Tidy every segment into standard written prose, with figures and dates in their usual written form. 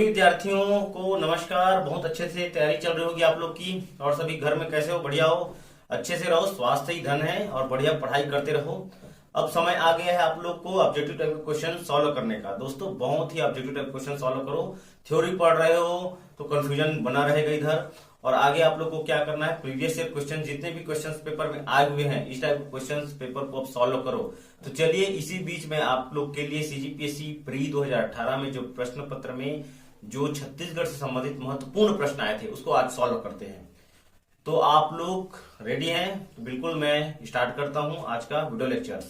विद्यार्थियों को नमस्कार। बहुत अच्छे से तैयारी चल रही होगी आप लोग की, और सभी घर में कैसे हो? बढ़िया हो, अच्छे से रहो, स्वास्थ्य ही धन है और बढ़िया पढ़ाई करते रहो। अब समय आ गया है आप लोग को ऑब्जेक्टिव टाइप के क्वेश्चन सॉल्व करने का। दोस्तों बहुत ही ऑब्जेक्टिव टाइप क्वेश्चन सॉल्व करो। थ्योरी पढ़ रहे हो तो कंफ्यूजन बना रहेगा इधर, और आगे आप लोग को क्या करना है, प्रीवियस ईयर क्वेश्चन जितने भी क्वेश्चन पेपर में आए हुए हैं इस टाइप के क्वेश्चन पेपर को आप सॉल्व करो। तो चलिए इसी बीच में आप लोग के लिए सीजीपीएससी प्री 2018 में जो प्रश्न पत्र में जो छत्तीसगढ़ से संबंधित महत्वपूर्ण प्रश्न आए थे उसको आज सॉल्व करते हैं। तो आप लोग रेडी हैं? तो बिल्कुल मैं स्टार्ट करता हूं आज का वीडियो लेक्चर।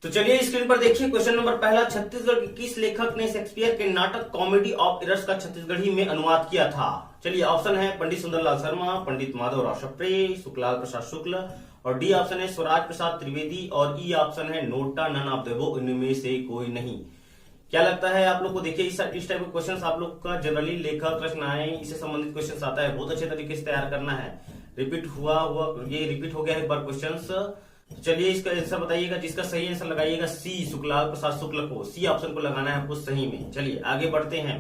तो चलिए स्क्रीन पर देखिए क्वेश्चन नंबर पहला, छत्तीसगढ़ के किस लेखक ने शेक्सपियर के नाटक कॉमेडी ऑफ एरर्स का छत्तीसगढ़ी में अनुवाद किया था? चलिए ऑप्शन है पंडित सुंदरलाल शर्मा, पंडित माधवराव सप्रे, सुखलाल प्रसाद शुक्ल, और डी ऑप्शन है स्वराज प्रसाद त्रिवेदी, और ई ऑप्शन है नोटा नन ऑफ देवो, इनमें से कोई नहीं। क्या लगता है आप लोग को? देखिए इस टाइप के क्वेश्चन आप लोग का जनरली लेखक रचनाएं इससे संबंधित क्वेश्चन आता है, बहुत अच्छे तरीके से तैयार करना है। रिपीट हुआ ये रिपीट हो गया है एक बार क्वेश्चन। चलिए इसका आंसर बताइएगा, जिसका सही आंसर लगाइएगा सी, सुखलाल प्रसाद शुक्ल को, सी ऑप्शन को लगाना है आपको सही में। चलिए आगे बढ़ते हैं।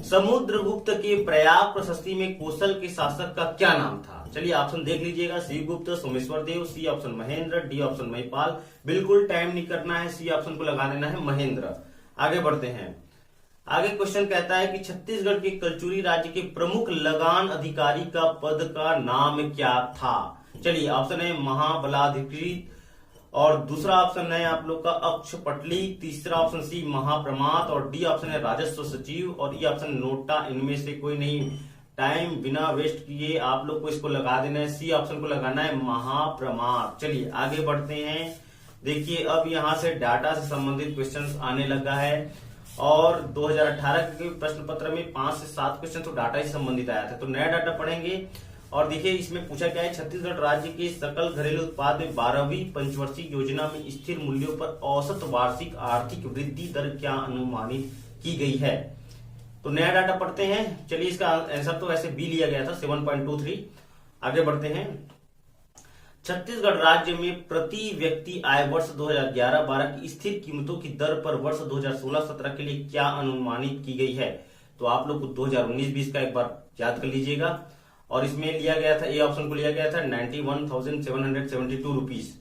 समुद्रगुप्त के प्रयाग प्रशस्ति में कौशल के शासक का क्या नाम था? चलिए ऑप्शन देख लीजिएगा, C Gupt, Someshwar Dev, C option Mahendra, D option Mahipal. बिल्कुल टाइम नहीं करना है, सी ऑप्शन को लगा देना है महेंद्र। आगे बढ़ते हैं। आगे क्वेश्चन कहता है कि छत्तीसगढ़ के कलचुरी राज्य के प्रमुख लगान अधिकारी का पद का नाम क्या था? चलिए ऑप्शन है महाबलाधिकृत, और दूसरा ऑप्शन है आप लोग का अक्षपटली, तीसरा ऑप्शन सी महाप्रमात, और डी ऑप्शन है राजस्व सचिव, और ई ऑप्शन नोटा, इनमें से कोई नहीं। टाइम बिना वेस्ट किए आप लोग को इसको लगा देना है, सी ऑप्शन को लगाना है महाप्रमात। चलिए आगे बढ़ते हैं। देखिए अब यहां से डाटा से संबंधित क्वेश्चन आने लगा है, और 2018 के प्रश्न पत्र में 5 से 7 क्वेश्चन तो डाटा से संबंधित आया था, तो नया डाटा पढ़ेंगे। और देखिए इसमें पूछा क्या है, छत्तीसगढ़ राज्य के सकल घरेलू उत्पाद में 12वीं पंचवर्षीय योजना में स्थिर मूल्यों पर औसत वार्षिक आर्थिक वृद्धि दर क्या अनुमानित की गई है? तो नया डाटा पढ़ते हैं। चलिए इसका आंसर तो वैसे बी लिया गया था 7.23। आगे बढ़ते हैं। छत्तीसगढ़ राज्य में प्रति व्यक्ति आय वर्ष 2011-12 की स्थिर कीमतों की दर पर वर्ष 2016-17 के लिए क्या अनुमानित की गई है? तो आप लोग को 2019-20 का एक बार याद कर लीजिएगा, और इसमें लिया गया था, ए ऑप्शन को लिया गया था 91,772 रुपीज।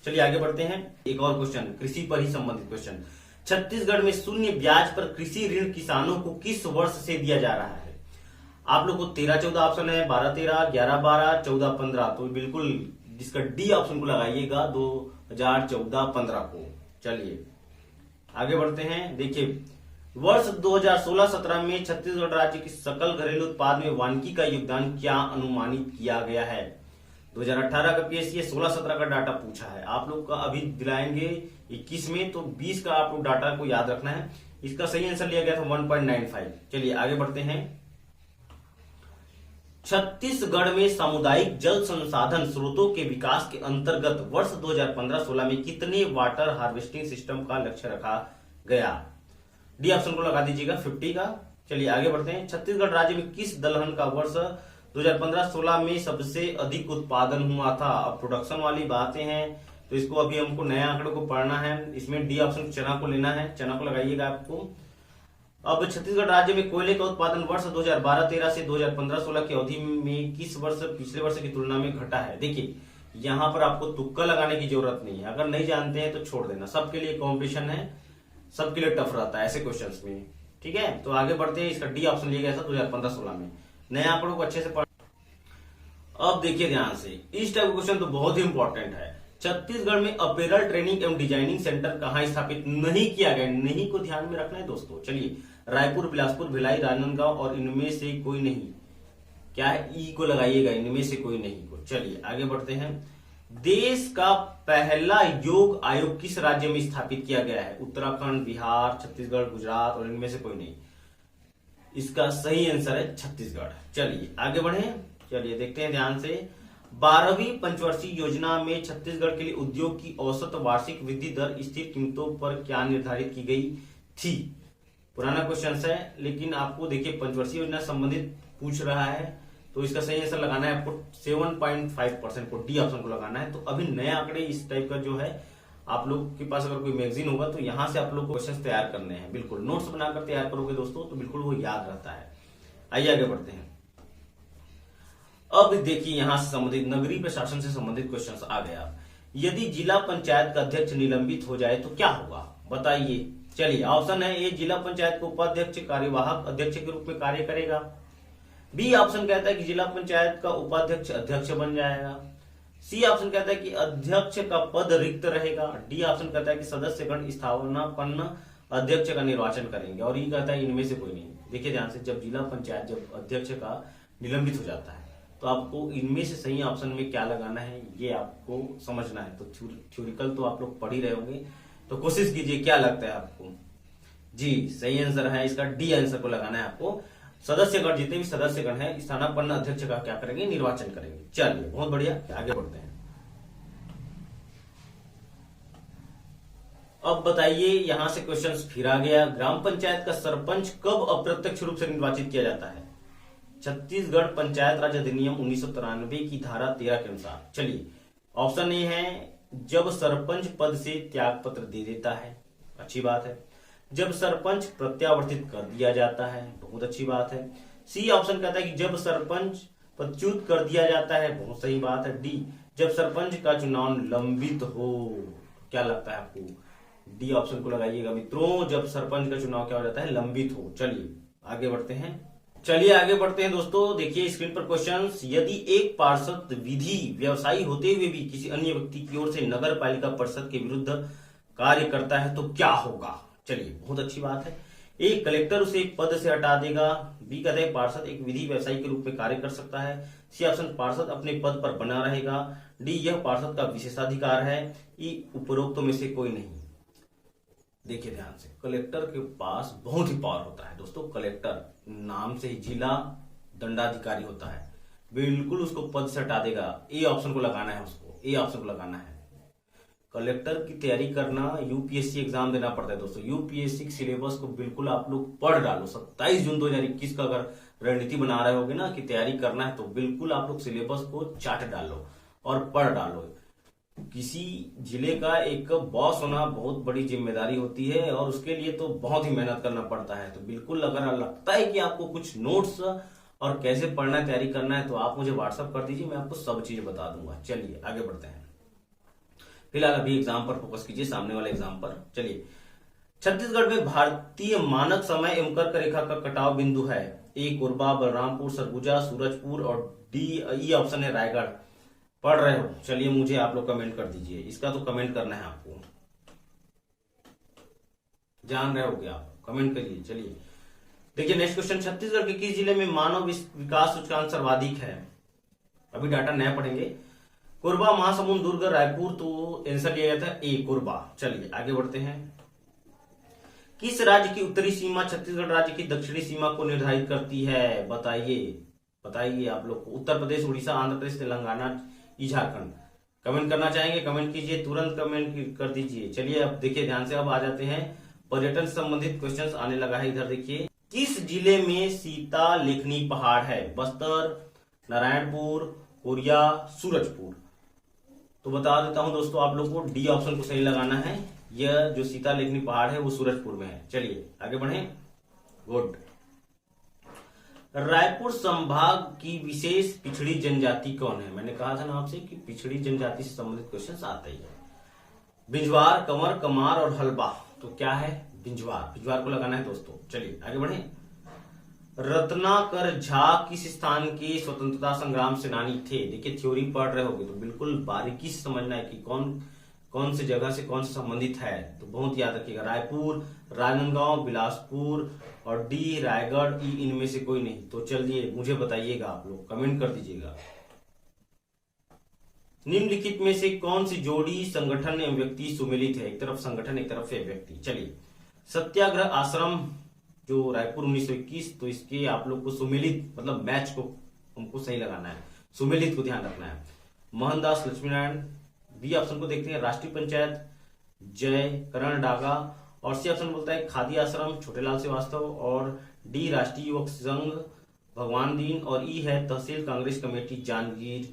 चलिए आगे बढ़ते हैं। एक और क्वेश्चन कृषि पर ही संबंधित क्वेश्चन। छत्तीसगढ़ में शून्य ब्याज पर कृषि ऋण किसानों को किस वर्ष से दिया जा रहा है? आप लोग को 13-14 ऑप्शन है, 12-13, 11-12, 14-15। तो बिल्कुल जिसका डी ऑप्शन को लगाइएगा 2014-15 को। चलिए आगे बढ़ते हैं। देखिए वर्ष 2016-17 में छत्तीसगढ़ राज्य के सकल घरेलू उत्पाद में वानिकी का योगदान क्या अनुमानित किया गया है? 2018 का पीएससी 16-17 का डाटा पूछा है, आप लोग का अभी दिलाएंगे 21 में, तो 20 का आप लोग डाटा को याद रखना है। इसका सही आंसर लिया गया था 1.95। चलिए आगे बढ़ते हैं। छत्तीसगढ़ में सामुदायिक जल संसाधन स्रोतों के विकास के अंतर्गत वर्ष 2015-16 में कितने वाटर हार्वेस्टिंग सिस्टम का लक्ष्य रखा गया? डी ऑप्शन को लगा दीजिएगा 50 का। चलिए आगे बढ़ते हैं। छत्तीसगढ़ राज्य में किस दलहन का वर्ष 2015-16 में सबसे अधिक उत्पादन हुआ था? अब प्रोडक्शन वाली बातें हैं, तो इसको अभी हमको नए आंकड़े को पढ़ना है। इसमें डी ऑप्शन चना को लेना है, चना को लगाइएगा आपको। अब छत्तीसगढ़ राज्य में कोयले का उत्पादन वर्ष 2012-13 से 2015-16 की अवधि में किस वर्ष पिछले वर्ष की तुलना में घटा है? देखिए यहाँ पर आपको तुक्का लगाने की जरूरत नहीं है, अगर नहीं जानते हैं तो छोड़ देना, सबके लिए कॉम्पिटिशन है, सबके लिए टफ रहता है ऐसे क्वेश्चंस में, ठीक है। तो आगे बढ़ते हैं। इसका डी ऑप्शन लिया गया था 2015-16 में। नए आंकड़ों को अच्छे से पढ़। अब देखिए ध्यान से, इस टाइप का क्वेश्चन तो बहुत ही इंपॉर्टेंट है। छत्तीसगढ़ में अपैरल ट्रेनिंग एवं डिजाइनिंग सेंटर कहां स्थापित नहीं किया गया? नहीं को ध्यान में रखना है दोस्तों। चलिए रायपुर, बिलासपुर, भिलाई, राजनांदगांव, और इनमें से कोई नहीं। क्या है? ई को लगाइएगा, इनमें से कोई नहीं को। चलिए आगे बढ़ते हैं। देश का पहला योग आयोग किस राज्य में स्थापित किया गया है? उत्तराखंड, बिहार, छत्तीसगढ़, गुजरात, और इनमें से कोई नहीं। इसका सही आंसर है छत्तीसगढ़। चलिए आगे बढ़े। चलिए देखते हैं ध्यान से। 12वीं पंचवर्षीय योजना में छत्तीसगढ़ के लिए उद्योग की औसत वार्षिक वृद्धि दर स्थिर कीमतों पर क्या निर्धारित की गई थी? पुराना क्वेश्चन है, लेकिन आपको देखिए पंचवर्षीय योजना संबंधित पूछ रहा है, तो इसका सही आंसर लगाना है आपको 7.5% को, डी ऑप्शन को लगाना है। तो अभी नए आंकड़े इस टाइप का जो है, आप लोग के पास अगर कोई मैगजीन होगा तो यहां से आप लोग को क्वेश्चन तैयार करने हैं, बिल्कुल नोट्स बनाकर तैयार करोगे दोस्तों तो बिल्कुल वो याद रहता है। आइए आगे बढ़ते हैं। अब देखिए यहां से संबंधित नगरीय प्रशासन से संबंधित क्वेश्चन आ गया। यदि जिला पंचायत का अध्यक्ष निलंबित हो जाए तो क्या होगा, बताइए। चलिए ऑप्शन है, ए जिला पंचायत का उपाध्यक्ष कार्यवाहक अध्यक्ष के रूप में कार्य करेगा। बी ऑप्शन कहता है कि जिला पंचायत का उपाध्यक्ष अध्यक्ष बन जाएगा। सी ऑप्शन कहता है कि अध्यक्ष का पद रिक्त रहेगा। डी ऑप्शन कहता है कि सदस्यगण स्थापनापन्न अध्यक्ष का निर्वाचन करेंगे। और ये कहता है इनमें से कोई नहीं। देखिए ध्यान से, जब जिला पंचायत जब अध्यक्ष का निलंबित हो जाता है तो आपको इनमें से सही ऑप्शन में क्या लगाना है ये आपको समझना है। तो थ्योरिकल तो आप लोग पढ़ ही रहे होंगे, तो कोशिश कीजिए क्या लगता है आपको। जी सही आंसर है इसका डी आंसर को लगाना है आपको। सदस्यगण, जितने भी सदस्यगण हैं स्थानापन्न अध्यक्ष का क्या करेंगे, निर्वाचन करेंगे। चलिए बहुत बढ़िया, आगे बढ़ते हैं। अब बताइए, यहां से क्वेश्चन फिर आ गया। ग्राम पंचायत का सरपंच कब अप्रत्यक्ष रूप से निर्वाचित किया जाता है? छत्तीसगढ़ पंचायत राज अधिनियम 1993 की धारा 13 के अनुसार। चलिए ऑप्शन ए है, जब सरपंच पद से त्याग पत्र दे देता है, अच्छी बात है। जब सरपंच प्रत्यावर्तित कर दिया जाता है, बहुत अच्छी बात है। सी ऑप्शन कहता है कि जब सरपंच पदच्युत कर दिया जाता है, बहुत सही बात है। डी, जब सरपंच का चुनाव लंबित हो। क्या लगता है आपको? डी ऑप्शन को लगाइएगा मित्रों, जब सरपंच का चुनाव क्या हो जाता है, लंबित हो। चलिए आगे बढ़ते हैं। दोस्तों देखिए स्क्रीन पर क्वेश्चंस। यदि एक पार्षद विधि व्यवसायी होते हुए भी किसी अन्य व्यक्ति की ओर से नगर पालिका परिषद के विरुद्ध कार्य करता है तो क्या होगा? चलिए बहुत अच्छी बात है। ए, कलेक्टर उसे एक पद से हटा देगा। बी कहते हैं पार्षद एक विधि व्यवसायी के रूप में कार्य कर सकता है। सी ऑप्शन, पार्षद अपने पद पर बना रहेगा। डी, यह पार्षद का विशेषाधिकार है। ई, उपरोक्तों में से कोई नहीं। देखिए ध्यान से, कलेक्टर के पास बहुत ही पावर होता है दोस्तों। कलेक्टर नाम से ही जिला दंडाधिकारी होता है, बिल्कुल उसको पद से हटा देगा। ए ऑप्शन को लगाना है, उसको ए ऑप्शन को लगाना है। कलेक्टर की तैयारी करना, यूपीएससी एग्जाम देना पड़ता है दोस्तों। यूपीएससी सिलेबस को बिल्कुल आप लोग पढ़ डालो। 27 जून 2021 का अगर रणनीति बना रहे होगे ना कि तैयारी करना है, तो बिल्कुल आप लोग सिलेबस को चाट डालो और पढ़ डालो। किसी जिले का एक बॉस होना बहुत बड़ी जिम्मेदारी होती है और उसके लिए तो बहुत ही मेहनत करना पड़ता है। तो बिल्कुल अगर लगता है कि आपको कुछ नोट्स और कैसे पढ़ना है, तैयारी करना है, तो आप मुझे व्हाट्सअप कर दीजिए, मैं आपको सब चीज बता दूंगा। चलिए आगे बढ़ते हैं। फिलहाल अभी एग्जाम पर फोकस कीजिए, सामने वाले एग्जाम पर। चलिए, छत्तीसगढ़ में भारतीय मानक समय एवं कर्क रेखा का कटाव बिंदु है। ए कोरबा, बलरामपुर, सरगुजा, सूरजपुर और डी ई ऑप्शन है रायगढ़। पढ़ रहे हो? चलिए मुझे आप लोग कमेंट कर दीजिए, इसका तो कमेंट करना है आपको। जान रहे हो क्या आप? कमेंट करिए। चलिए देखिए नेक्स्ट क्वेश्चन। छत्तीसगढ़ के किस जिले में मानव विकास सूचकांक सर्वाधिक है? अभी डाटा नया पढ़ेंगे। कोरबा, महासमुंद, दुर्ग, रायपुर। तो आंसर लिया जाता है ए कोरबा। चलिए आगे बढ़ते हैं। किस राज्य की उत्तरी सीमा छत्तीसगढ़ राज्य की दक्षिणी सीमा को निर्धारित करती है? बताइए आप लोग को। उत्तर प्रदेश, उड़ीसा, आंध्र प्रदेश, तेलंगाना, झारखंड। कमेंट करना चाहेंगे? कमेंट कीजिए, तुरंत कमेंट कर दीजिए। चलिए अब देखिए ध्यान से, अब आ जाते हैं पर्यटन से संबंधित क्वेश्चंस आने लगा है। इधर देखिए, किस जिले में सीता लेखनी पहाड़ है? बस्तर, नारायणपुर, कोरिया, सूरजपुर। तो बता देता हूं दोस्तों आप लोग को, डी ऑप्शन को सही लगाना है। यह जो सीता लेखनी पहाड़ है वो सूरजपुर में है। चलिए आगे बढ़े। गुड। रायपुर संभाग की विशेष पिछड़ी जनजाति कौन है? मैंने कहा था ना आपसे कि पिछड़ी जनजाति से संबंधित क्वेश्चन आते ही है। बिंजवार, कंवर, कमार और हलबा। तो क्या है? बिंजवार को लगाना है दोस्तों। चलिए आगे बढ़े। रत्नाकर झा किस स्थान के स्वतंत्रता संग्राम सेनानी थे? देखिए थ्योरी पढ़ रहे होगे तो बिल्कुल बारीकी से समझना है कि कौन से जगह से कौन से संबंधित है। तो बहुत याद रखिएगा, रायपुर, राजनांदगांव, बिलासपुर और डी रायगढ़। ई इनमें से कोई नहीं। तो चलिए मुझे बताइएगा, आप लोग कमेंट कर दीजिएगा। निम्नलिखित में से कौन सी जोड़ी संगठन एवं व्यक्ति सुमेलित है? एक तरफ संगठन, एक तरफ व्यक्ति। चलिए, सत्याग्रह आश्रम जो रायपुर 1921, तो इसके आप लोग को सुमेलित मतलब मैच को हमको सही लगाना है, सुमेलित को ध्यान रखना है। मोहनदास लक्ष्मीनारायण। बी ऑप्शन को देखते हैं, राष्ट्रीय पंचायत जय करण डागा। और सी ऑप्शन बोलता है खादी आश्रम छोटेलाल श्रीवास्तव। और डी राष्ट्रीय युवक संघ भगवान दीन, और ई है तहसील कांग्रेस कमेटी जांजगीर।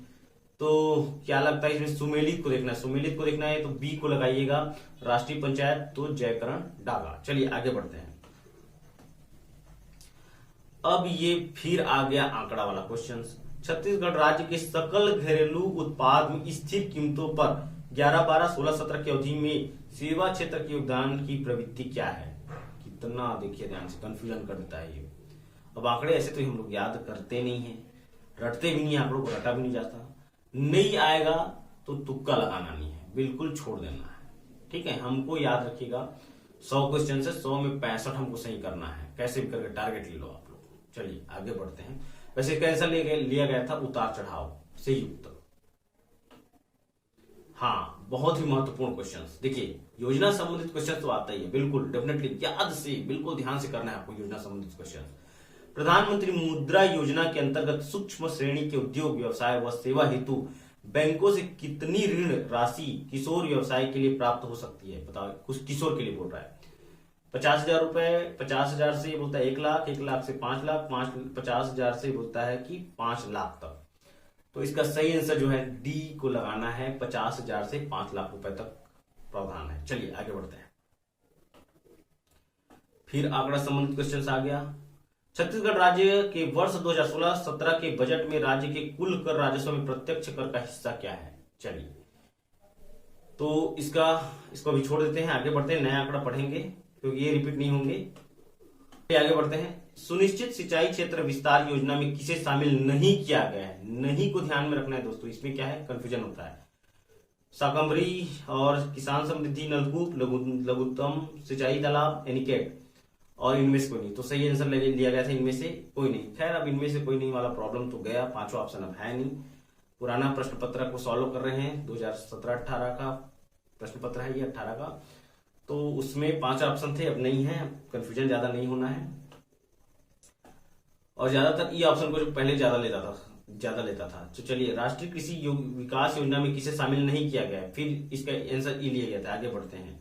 तो क्या लगता है इसमें सुमेलित को देखना है, सुमेलित को देखना है तो बी को लगाइएगा। राष्ट्रीय पंचायत तो जयकरण डागा। चलिए आगे बढ़ते हैं। अब ये फिर आ गया आंकड़ा वाला क्वेश्चन। छत्तीसगढ़ राज्य के सकल घरेलू उत्पाद में स्थिर कीमतों पर 11, 12, 16, 17 की अवधि में सेवा क्षेत्र के योगदान की प्रवृत्ति क्या है। कितना देखिए ध्यान से, कंफ्यूजन कर देता है ये। अब आंकड़े ऐसे तो हम लोग याद करते नहीं है, रटते भी नहीं, आंकड़ों को रटा भी नहीं जाता। नहीं आएगा तो तुक्का लगाना नहीं है, बिल्कुल छोड़ देना है। ठीक है, हमको याद रखिएगा 100 क्वेश्चन से 100 में 65 हमको सही करना है, कैसे भी करके टारगेट ले लो आप लोग। चलिए आगे बढ़ते हैं। वैसे इसका आंसर लिया गया था उतार चढ़ाव से युक्त। हाँ, बहुत ही महत्वपूर्ण क्वेश्चन। देखिए योजना संबंधित क्वेश्चन तो आता ही है, बिल्कुल डेफिनेटली याद से, बिल्कुल ध्यान से करना है आपको योजना संबंधित क्वेश्चन। प्रधानमंत्री मुद्रा योजना के अंतर्गत सूक्ष्म श्रेणी के उद्योग, व्यवसाय व सेवा हेतु बैंकों से कितनी ऋण राशि किशोर व्यवसाय के लिए प्राप्त हो सकती है। बताओ, कुछ किशोर के लिए बोल रहा है। 50,000 रुपए, 50,000 से बोलता है 1 लाख, 1 लाख से 5 लाख, 50,000 से बोलता है कि 5 लाख तक। तो इसका सही आंसर जो है डी को लगाना है, 50,000 से 5 लाख रुपए तक प्रावधान है। चलिए आगे बढ़ते हैं। फिर आंकड़ा संबंधित क्वेश्चन आ गया। छत्तीसगढ़ राज्य के वर्ष 2016-17 के बजट में राज्य के कुल कर राजस्व में प्रत्यक्ष कर का हिस्सा क्या है। चलिए तो इसको भी छोड़ देते हैं, आगे बढ़ते हैं। नया आंकड़ा पढ़ेंगे क्योंकि ये रिपीट नहीं होंगे। आगे बढ़ते हैं। सुनिश्चित सिंचाई क्षेत्र विस्तार योजना में किसे शामिल नहीं किया गया है। नहीं को ध्यान में रखना है दोस्तों, इसमें क्या है कंफ्यूजन होता है। शाकंभरी और किसान समृद्धि नलकूप, लघुत्तम सिंचाई तालाब, एनीकेट, और इनमें से कोई नहीं। तो सही आंसर लिया गया था इनमें से कोई नहीं। खैर अब इनमें से कोई नहीं वाला प्रॉब्लम तो गया, पांचवा ऑप्शन अब है नहीं। पुराना प्रश्न पत्र को सॉल्व कर रहे हैं, 2017-18 का प्रश्न पत्र है ये, 18 का। तो उसमें 5 ऑप्शन थे, अब नहीं है, कंफ्यूजन ज्यादा नहीं होना है। और ज्यादातर ई ऑप्शन को जो पहले ज्यादा लेता था। तो चलिए, राष्ट्रीय कृषि विकास योजना में किसे शामिल नहीं किया गया, फिर इसका आंसर ई लिया गया था। आगे बढ़ते हैं।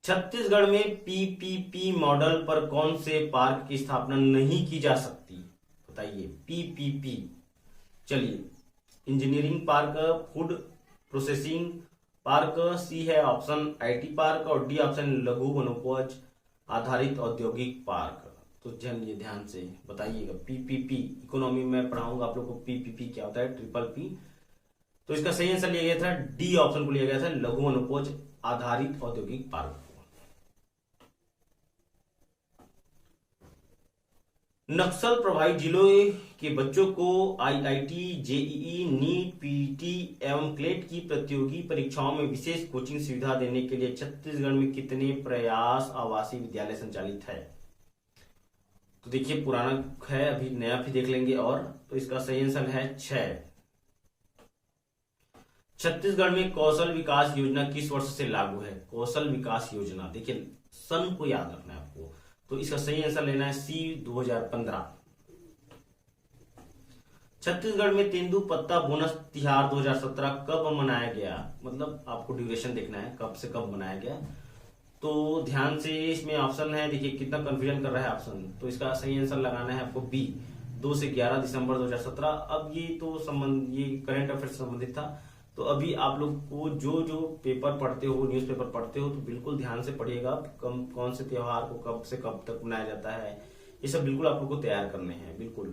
छत्तीसगढ़ में पीपीपी मॉडल पर कौन से पार्क की स्थापना नहीं की जा सकती। बताइए पीपीपी। चलिए, engineering park, food processing park, C है ऑप्शन आईटी पार्क, और डी ऑप्शन लघु वनोपज आधारित औद्योगिक पार्क। तो चलिए ध्यान से बताइएगा, पीपीपी इकोनॉमी में पढ़ाऊंगा आप लोग को पीपीपी क्या होता है, ट्रिपल पी। तो इसका सही आंसर लिया गया था, डी ऑप्शन को लिया गया था, लघु वनोपज आधारित औद्योगिक पार्क। नक्सल प्रभावित जिलों के बच्चों को आईआईटी, जेईई, नीट, पीटी एवं क्लेट की प्रतियोगी परीक्षाओं में विशेष कोचिंग सुविधा देने के लिए छत्तीसगढ़ में कितने प्रयास आवासीय विद्यालय संचालित है। तो देखिए पुराना है, अभी नया भी देख लेंगे। और तो इसका सही आंसर है 6। छत्तीसगढ़ में कौशल विकास योजना किस वर्ष से लागू है। कौशल विकास योजना, देखिए सन को याद रखना है आपको। तो इसका सही आंसर लेना है सी, 2015। छत्तीसगढ़ में तेंदुपत्ता बोनस तिहार 2017 कब मनाया गया, मतलब आपको ड्यूरेशन देखना है कब से कब मनाया गया। तो ध्यान से इसमें ऑप्शन है, देखिए कितना कंफ्यूजन कर रहा है ऑप्शन। तो इसका सही आंसर लगाना है आपको बी, 2 से 11 दिसंबर 2017। अब ये तो ये करंट अफेयर से संबंधित था। तो अभी आप लोग को जो पेपर पढ़ते हो, न्यूज़पेपर पढ़ते हो, तो बिल्कुल ध्यान से पढ़िएगा कौन से त्योहार को कब से कब तक मनाया जाता है। ये सब बिल्कुल आप लोग को तैयार करने हैं। बिल्कुल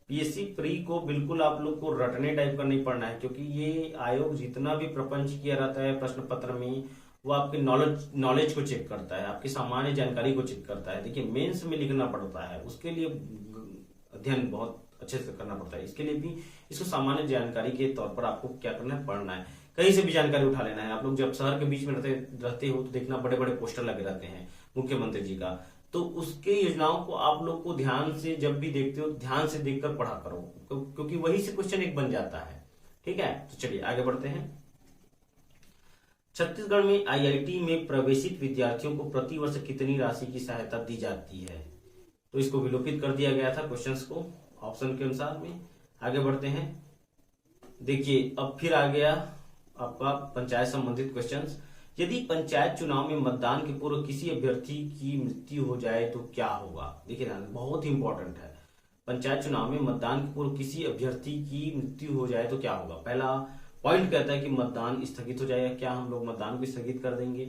पीएससी प्री को बिल्कुल आप लोग को रटने टाइप का नहीं पढ़ना है, क्योंकि ये आयोग जितना भी प्रपंच किया रहता है प्रश्न पत्र में, वो आपके नॉलेज को चेक करता है, आपकी सामान्य जानकारी को चेक करता है। देखिए मेंस में लिखना पड़ता है, उसके लिए अध्ययन बहुत अच्छे से करना पड़ता है। इसके लिए भी इसको सामान्य जानकारी के तौर पर आपको क्या करना है, पढ़ना है। कहीं से भी जानकारी उठा लेना है। आप लोग जब शहर के बीच में रहते हो तो देखना बड़े बड़े पोस्टर लगे रहते हैं मुख्यमंत्री जी का, तो उसके योजनाओं को आप लोग को ध्यान से जब भी देखते हो ध्यान से देखकर पढ़ा करो, क्योंकि वही से क्वेश्चन एक बन जाता है। ठीक है, तो चलिए आगे बढ़ते हैं। छत्तीसगढ़ में आईआईटी में प्रवेशित विद्यार्थियों को प्रतिवर्ष कितनी राशि की सहायता दी जाती है। तो इसको विलोपित कर दिया गया था क्वेश्चंस को ऑप्शन के अनुसार में। आगे बढ़ते हैं। देखिए अब फिर आ गया आपका पंचायत संबंधित क्वेश्चंस। यदि पंचायत चुनाव में मतदान के पूर्व किसी अभ्यर्थी की मृत्यु हो जाए तो क्या होगा। देखिए ना, बहुत ही इंपॉर्टेंट है। पंचायत चुनाव में मतदान के पूर्व किसी अभ्यर्थी की मृत्यु हो जाए तो क्या होगा। पहला पॉइंट कहता है कि मतदान स्थगित हो जाएगा, क्या हम लोग मतदान को स्थगित कर देंगे।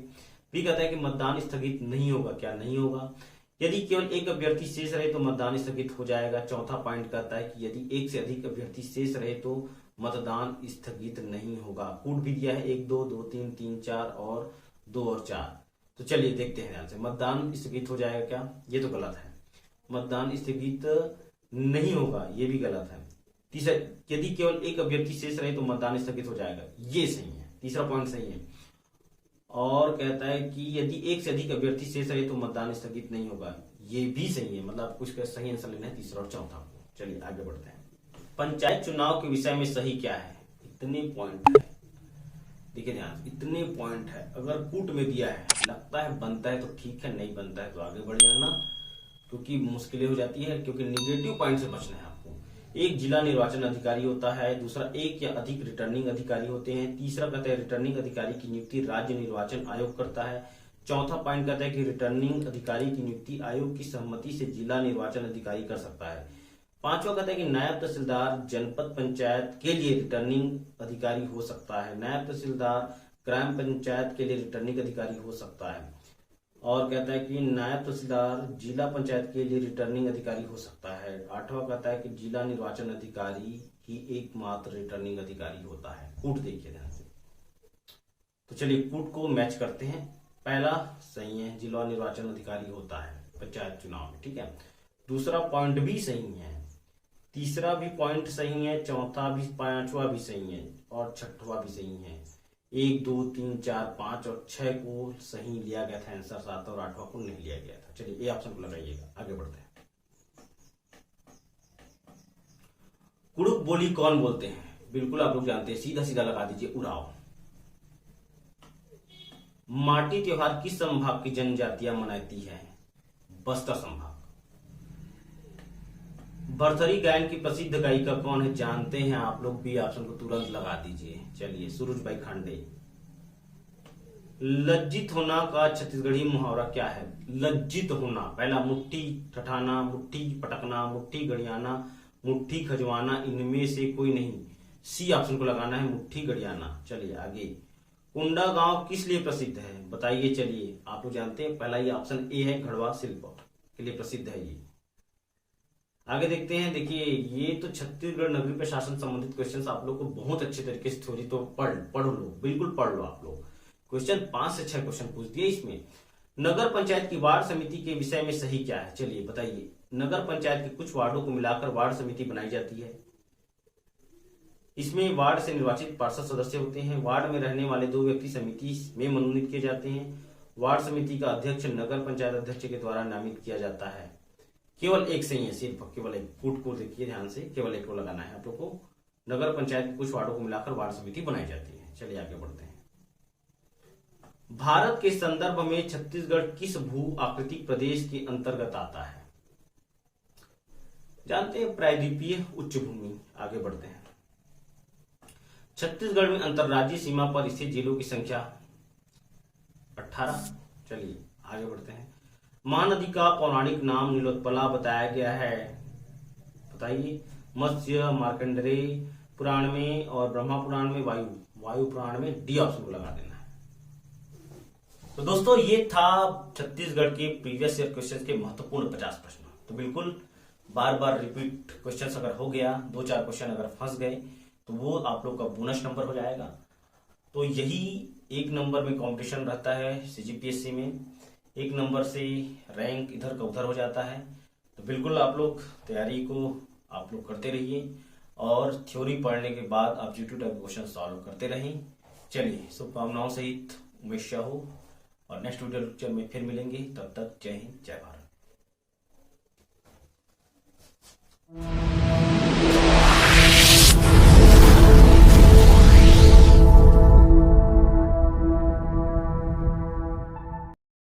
बी कहता है कि मतदान स्थगित नहीं होगा, क्या नहीं होगा। यदि केवल एक अभ्यर्थी शेष रहे तो मतदान स्थगित हो जाएगा। चौथा पॉइंट कहता है कि यदि एक से अधिक अभ्यर्थी शेष रहे तो मतदान स्थगित नहीं होगा। कूट भी दिया है 1 2 2 3 3 4 और 2 और 4। तो चलिए देखते हैं ध्यान से। मतदान स्थगित हो जाएगा क्या, ये तो गलत है। मतदान स्थगित नहीं होगा, ये भी गलत है। तीसरा, यदि केवल एक अभ्यर्थी शेष रहे तो मतदान स्थगित हो जाएगा, ये सही है। तीसरा पॉइंट सही है। और कहता है कि यदि एक से अधिक अभ्यर्थी शेष रहे तो मतदान स्थगित नहीं होगा, ये भी सही है। मतलब कुछ का सही आंसर लेना है तीसरा और चौथा को। चलिए आगे बढ़ते हैं। पंचायत चुनाव के विषय में सही क्या है। इतने पॉइंट है, देखिए ध्यान, इतने पॉइंट है। अगर कूट में दिया है, लगता है बनता है तो ठीक है, नहीं बनता है तो आगे बढ़ जाना, क्योंकि मुश्किलें हो जाती है। क्योंकि निगेटिव पॉइंट से बचना है आपको। एक जिला निर्वाचन अधिकारी होता है, दूसरा एक या अधिक रिटर्निंग अधिकारी होते हैं, तीसरा कहता है रिटर्निंग अधिकारी की नियुक्ति राज्य निर्वाचन आयोग करता है, चौथा पॉइंट कहता है कि रिटर्निंग अधिकारी की नियुक्ति आयोग की सहमति से जिला निर्वाचन अधिकारी कर सकता है, पांचवा कहता है कि नायब तहसीलदार जनपद पंचायत के लिए रिटर्निंग अधिकारी हो सकता है, नायब तहसीलदार ग्राम पंचायत के लिए रिटर्निंग अधिकारी हो सकता है, और कहता है कि नायब तहसीलदार जिला पंचायत के लिए रिटर्निंग अधिकारी हो सकता है। आठवां कहता है कि जिला निर्वाचन अधिकारी ही एकमात्र रिटर्निंग अधिकारी होता है। कूट देखिए ध्यान से। तो चलिए कूट को मैच करते हैं। पहला सही है, जिला निर्वाचन अधिकारी होता है पंचायत चुनाव में, ठीक है। दूसरा पॉइंट भी सही है, तीसरा भी पॉइंट सही है, चौथा भी, पांचवा भी सही है और छठवा भी सही है। 1 2 3 4 5 और 6 को सही लिया गया था आंसर, 7 और 8वां को नहीं लिया गया था। चलिए ए ऑप्शन को लगाइएगा। आगे बढ़ते हैं। कुड़ुक बोली कौन बोलते हैं। बिल्कुल आप लोग जानते हैं, सीधा सीधा लगा दीजिए उड़ाव। माटी त्योहार किस संभाग की जनजातियां मनाती है। बस्तर संभाग। भरथरी गायन की प्रसिद्ध गायिका कौन है, जानते हैं आप लोग, बी ऑप्शन को तुरंत लगा दीजिए। चलिए सूरजबाई खांडे। लज्जित होना का छत्तीसगढ़ी मुहावरा क्या है। लज्जित होना, पहला मुट्ठी ठठाना, मुट्ठी पटकना, मुट्ठी गड़ियाना, मुट्ठी खजवाना, इनमें से कोई नहीं। सी ऑप्शन को लगाना है, मुट्ठी गड़ियाना। चलिए आगे। कुंडा गांव किस लिए प्रसिद्ध है, बताइए। चलिए आप लोग जानते हैं, पहला ये ऑप्शन ए है, घड़वा शिल्प के लिए प्रसिद्ध है ये। आगे देखते हैं। देखिए ये तो छत्तीसगढ़ नगरीय प्रशासन संबंधित क्वेश्चंस आप लोग को बहुत अच्छे तरीके से थ्योरी तो पढ़ लो, बिल्कुल पढ़ लो आप लोग। क्वेश्चन 5 से 6 क्वेश्चन पूछ दिए इसमें। नगर पंचायत की वार्ड समिति के विषय में सही क्या है, चलिए बताइए। नगर पंचायत के कुछ वार्डों को मिलाकर वार्ड समिति बनाई जाती है। इसमें वार्ड से निर्वाचित पार्षद सदस्य होते हैं। वार्ड में रहने वाले 2 व्यक्ति समिति में मनोनीत किए जाते हैं। वार्ड समिति का अध्यक्ष नगर पंचायत अध्यक्ष के द्वारा नामित किया जाता है। केवल एक सही है, सिर्फ केवल एक। कूट को देखिए ध्यान से, केवल एक को लगाना है आप लोग को। नगर पंचायत के कुछ वार्डों को मिलाकर वार्ड समिति बनाई जाती है। चलिए आगे बढ़ते हैं। भारत के संदर्भ में छत्तीसगढ़ किस भू आकृतिक प्रदेश के अंतर्गत आता है, जानते हैं, प्रायद्वीपीय उच्च भूमि। आगे बढ़ते हैं। छत्तीसगढ़ में अंतरराज्यीय सीमा पर स्थित जिलों की संख्या 18। चलिए आगे बढ़ते हैं। महानदी का पौराणिक नाम नीलोत्पला बताया गया है, बताइए। मत्स्य मार्कंडेय पुराण में और ब्रह्मा पुराण में, वायु पुराण में। डी ऑप्शन को लगा देना है। तो दोस्तों ये था छत्तीसगढ़ के प्रीवियस ईयर क्वेश्चन के महत्वपूर्ण 50 प्रश्न। तो बिल्कुल बार बार रिपीट क्वेश्चन अगर हो गया, 2-4 क्वेश्चन अगर फंस गए तो वो आप लोग का बोनस नंबर हो जाएगा। तो यही 1 नंबर में कंपटीशन रहता है सीजीपीएससी में। 1 नंबर से रैंक इधर का उधर हो जाता है। तो बिल्कुल आप लोग तैयारी को आप लोग करते रहिए और थ्योरी पढ़ने के बाद आप जीटी टाइप क्वेश्चन सॉल्व करते रहें। चलिए शुभकामनाओं सहित उमेश शाह, और नेक्स्ट वीडियो लेक्चर में फिर मिलेंगे। तब तक जय हिंद, जय भारत।